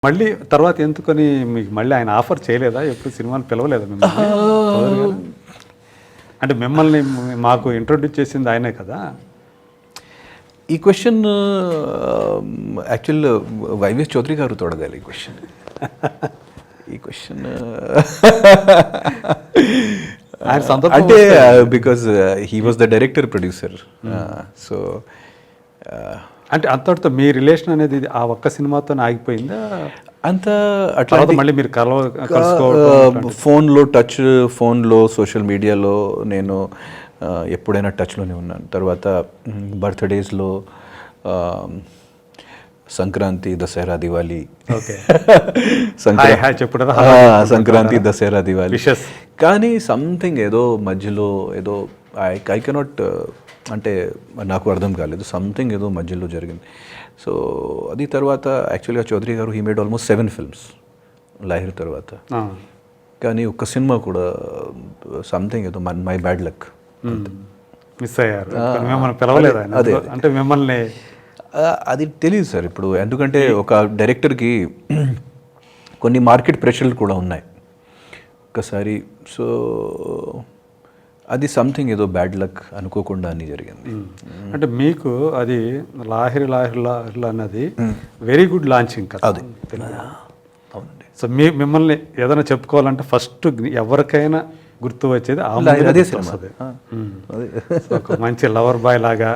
మళ్ళీ తర్వాత ఎందుకని మీకు మళ్ళీ ఆయన ఆఫర్ చేయలేదా? ఎప్పుడు సినిమాలు పిలవలేదా మిమ్మల్ని? సోదరు గారు? అంటే మిమ్మల్ని మాకు ఇంట్రొడ్యూస్ చేసింది ఆయనే కదా. ఈ క్వశ్చన్ యాక్చువల్ వైవిఎస్ చౌదరి గారు తోడగాలి ఈ క్వశ్చన్. ఆయన సందర్భం అంటే because he was the director producer. So అంటే అంతటితో మీ రిలేషన్ అనేది ఆ ఒక్క సినిమాతో ఆగిపోయిందా? అంత అట్లా తర్వాత మళ్ళీ మీరు కలుసుకోవడం ఫోన్లో సోషల్ మీడియాలో నేను ఎప్పుడైనా టచ్లోనే ఉన్నాను. తర్వాత బర్త్డేస్లో, సంక్రాంతి, దసరా, దివాళీ, ఓకే సంక్రాంతి, దసరా, దివాళీ. కానీ సంథింగ్ ఏదో మధ్యలో ఏదో ఐ కెనాట్, అంటే నాకు అర్థం కాలేదు, సంథింగ్ ఏదో మధ్యలో జరిగింది. సో అది తర్వాత యాక్చువల్గా చౌదరి గారు హీ మేడ్ ఆల్మోస్ట్ 7 films లాహిర్ తర్వాత. కానీ ఒక్క సినిమా కూడా సంథింగ్ ఏదో మై బ్యాడ్ లక్ మిస్ అయ్యారు. మిమ్మల్ని పిలవలేదు ఆయన? అదే అంటే మిమ్మల్ని అది తెలియదు సార్ ఇప్పుడు, ఎందుకంటే ఒక డైరెక్టర్కి కొన్ని మార్కెట్ ప్రెషర్లు కూడా ఉన్నాయి ఒక్కసారి. సో అది సంథింగ్ ఏదో బ్యాడ్ లక్ అనుకోకుండా అన్ని జరిగింది. అంటే మీకు అది లాహిరి అన్నది వెరీ గుడ్ లాంచింగ్ కదా. అది అవునండి. సో మిమ్మల్ని ఏదైనా చెప్పుకోవాలంటే ఫస్ట్ ఎవరికైనా గుర్తు వచ్చేది అదే సినిమా. ఒక మంచి లవర్ బాయ్ లాగా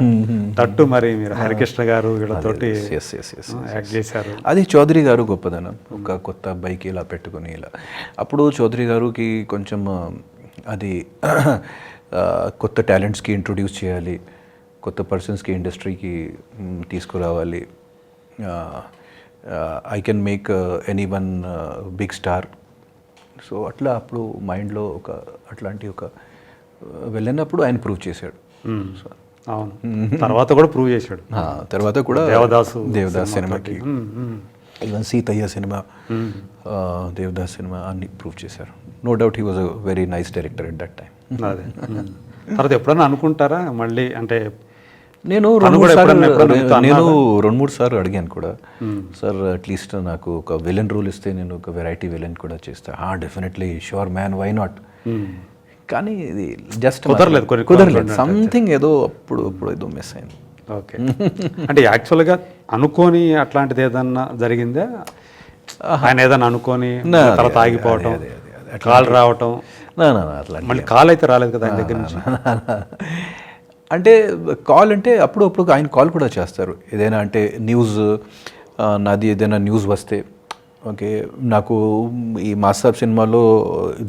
తట్టు మరి మీరు హరికృష్ణ గారు వీళ్ళతోటి యాక్ట్ చేశారు. అది చౌదరి గారు గొప్పదనం. ఒక కొత్త అబ్బాయికి ఇలా పెట్టుకుని ఇలా, అప్పుడు చౌదరి గారికి కొంచెం అది కొత్త టాలెంట్స్కి ఇంట్రొడ్యూస్ చేయాలి, కొత్త పర్సన్స్కి ఇండస్ట్రీకి తీసుకురావాలి. I can make anyone big star. So అట్లా అప్పుడు మైండ్లో ఒక అట్లాంటి ఒక వెళ్ళినప్పుడు ఆయన ప్రూవ్ చేశాడు. అవును, తర్వాత కూడా ప్రూవ్ చేశాడు. తర్వాత కూడా దేవదాస్ సినిమాకి, even Seethayya cinema, Devdas cinema అన్ని ప్రూవ్ చేశారు. No doubt he was a very nice director at that time. అదే తర్వాత ఎప్పుడన్నా అనుకుంటారా మళ్ళీ? అంటే నేను 2-3 సార్లు అడిగాను కూడా, సార్ అట్లీస్ట్ నాకు ఒక విలన్ రోల్ ఇస్తే నేను ఒక వెరైటీ విలన్ కూడా చేస్తాను. Definitely, sure man, why not. కానీ ఇది జస్ట్ కుదరలేదు. సంథింగ్ ఏదో అప్పుడు ఏదో మిస్ అయింది. ఓకే. అంటే యాక్చువల్గా అనుకోని అట్లాంటిది ఏదన్నా జరిగిందా? ఆయన ఏదన్నా అనుకోని తర్వాత ఆగిపోవటం, కాల్ రావటం? అట్లా మళ్ళీ కాల్ అయితే రాలేదు కదా ఆయన దగ్గర నుంచి. అంటే కాల్ అంటే అప్పుడు ఆయన కాల్ కూడా చేస్తారు. ఏదైనా అంటే న్యూస్, నాది ఏదైనా న్యూస్ వస్తే, ఓకే, నాకు ఈ మాస్సాబ్ సినిమాలో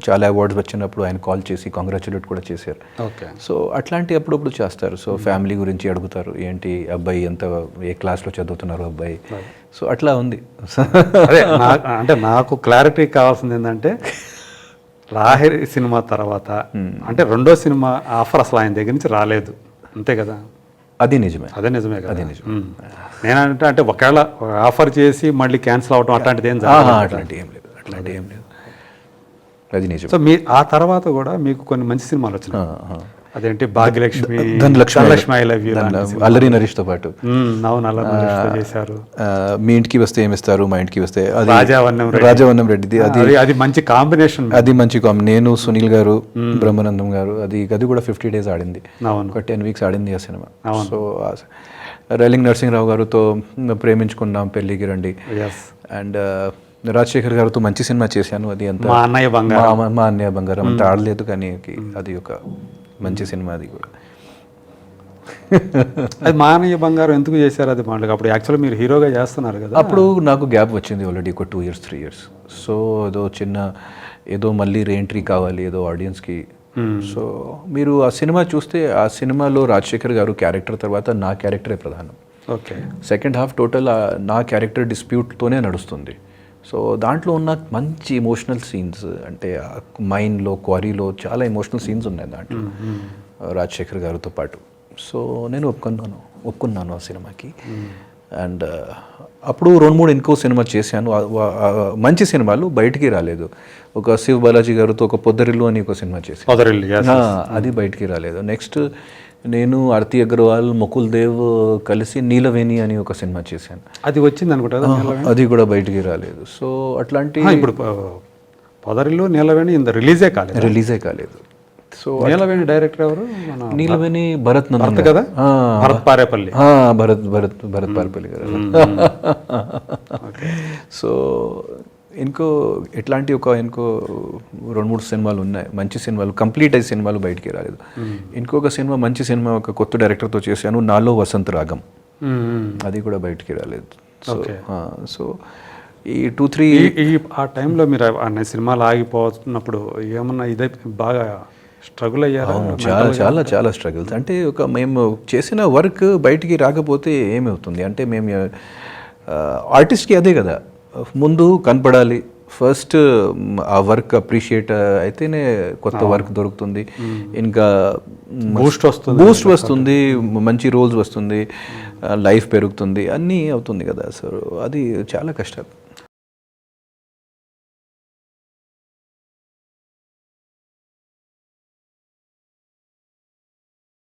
చాలా అవార్డ్స్ వచ్చినప్పుడు ఆయన కాల్ చేసి కాంగ్రాచులేట్ కూడా చేశారు. ఓకే. సో అట్లాంటి అప్పుడప్పుడు చేస్తారు. సో ఫ్యామిలీ గురించి అడుగుతారు, ఏంటి అబ్బాయి ఏ క్లాస్లో చదువుతున్నారు అబ్బాయి. సో అట్లా ఉంది. అదే అంటే నాకు క్లారిటీ కావాల్సింది ఏంటంటే, లాహిరి సినిమా తర్వాత అంటే రెండో సినిమా ఆఫర్ అసలు ఆయన దగ్గర నుంచి రాలేదు, అంతే కదా? అది నిజమే. అదే నిజమే కదా. నేనంటే అంటే ఒకవేళ ఆఫర్ చేసి మళ్ళీ క్యాన్సిల్ అవటం అట్లాంటిది ఏం అట్లాంటి ఏం లేదు. అది నిజం. సో ఆ తర్వాత కూడా మీకు కొన్ని మంచి సినిమాలు వచ్చినాయి. అదేంటి Bhagyalakshmi, Dhanalakshmi, I love you, అల్లరి నరేష్తో పాటు. అవును, అల్లరి నరేష్తో చేశారు. మీ ఇంటికి వస్తే ఏమిస్తారు, మా ఇంటికి వస్తే, రాజావన్నం రెడ్డిది. అది మంచి కాంబినేషన్. నేను, సునీల్ గారు, బ్రహ్మానందం గారు. అది కూడా 50 days ఆడింది. ఒక 10 weeks ఆడింది ఆ సినిమా. సో రైలింగ్ నరసింహరావు గారితో ప్రేమించుకున్నాం, పెళ్ళికి రండి. అండ్ రాజశేఖర్ గారితో మంచి సినిమా చేశాను. అది అంత మా అన్నయ్య బంగారం అంత ఆడలేదు, కానీ అది ఒక మంచి సినిమా. అది కూడా అది మా అన్నయ్య బంగారం ఎందుకు చేశారు? అది మాటలు అప్పుడు యాక్చువల్గా మీరు హీరోగా చేస్తున్నారు కదా. అప్పుడు నాకు గ్యాప్ వచ్చింది ఆల్రెడీ ఒక 2 years 3 years. సో ఏదో మళ్ళీ రీఎంట్రీ కావాలి ఏదో ఆడియన్స్కి. సో మీరు ఆ సినిమా చూస్తే, ఆ సినిమాలో రాజశేఖర్ గారు క్యారెక్టర్ తర్వాత నా క్యారెక్టరే ప్రధానం. ఓకే. సెకండ్ హాఫ్ టోటల్ నా క్యారెక్టర్ డిస్ప్యూట్తోనే నడుస్తుంది. సో దాంట్లో ఉన్న మంచి ఎమోషనల్ సీన్స్, అంటే మైన్లో, క్వారీలో చాలా ఎమోషనల్ సీన్స్ ఉన్నాయి దాంట్లో రాజశేఖర్ గారితో పాటు. సో నేను ఒప్పుకున్నాను ఆ సినిమాకి. అండ్ అప్పుడు 2-3 ఇంకో సినిమా చేశాను, మంచి సినిమాలు, బయటికి రాలేదు. ఒక శివ్ బాలాజీ గారితో ఒక పొద్దరిల్లు అని ఒక సినిమా చేశాను, అది బయటికి రాలేదు. నెక్స్ట్ నేను ఆర్తి అగర్వాల్, ముకుల్ దేవ్ కలిసి నీలవేణి అని ఒక సినిమా చేశాను. అది వచ్చింది అనుకుంటా కదా, నీలవేణి? అది కూడా బయటికి రాలేదు. సో అట్లాంటి ఇప్పుడు పొదరిలో నీలవేణి ఇంత రిలీజే కాలేదు. సో నీలవేణి డైరెక్టర్ ఎవరు? మన నీలవేణి భరత్ నందన్ కదా, భరత్ పారేపల్లి. భరత్ పారేపల్లి గారు. సో ఇంకో ఇట్లాంటి ఇంకో 2-3 సినిమాలు ఉన్నాయి, మంచి సినిమాలు, కంప్లీట్ అయ్యే సినిమాలు బయటికి రాలేదు. ఇంకొక సినిమా, మంచి సినిమా, ఒక కొత్త డైరెక్టర్తో చేశాను, నాలో వసంత రాగం. అది కూడా బయటికి రాలేదు. సో ఈ 2-3 ఆ టైంలో మీరు అన్ని సినిమాలు ఆగిపోతున్నప్పుడు ఏమన్నా ఇదే బాగా స్ట్రగుల్ అయ్యారు? చాలా చాలా చాలా స్ట్రగుల్స్. అంటే మేము చేసిన వర్క్ బయటికి రాకపోతే ఏమవుతుంది అంటే, మేము ఆర్టిస్ట్కి అదే కదా, ముందు కనపడాలి, ఫస్ట్ ఆ వర్క్ అప్రిషియేట్ అయితేనే కొత్త వర్క్ దొరుకుతుంది, ఇంకా బూస్ట్ వస్తుంది, మంచి రోల్స్ వస్తుంది, లైఫ్ పెరుగుతుంది, అన్నీ అవుతుంది కదా. సో అది చాలా కష్టం.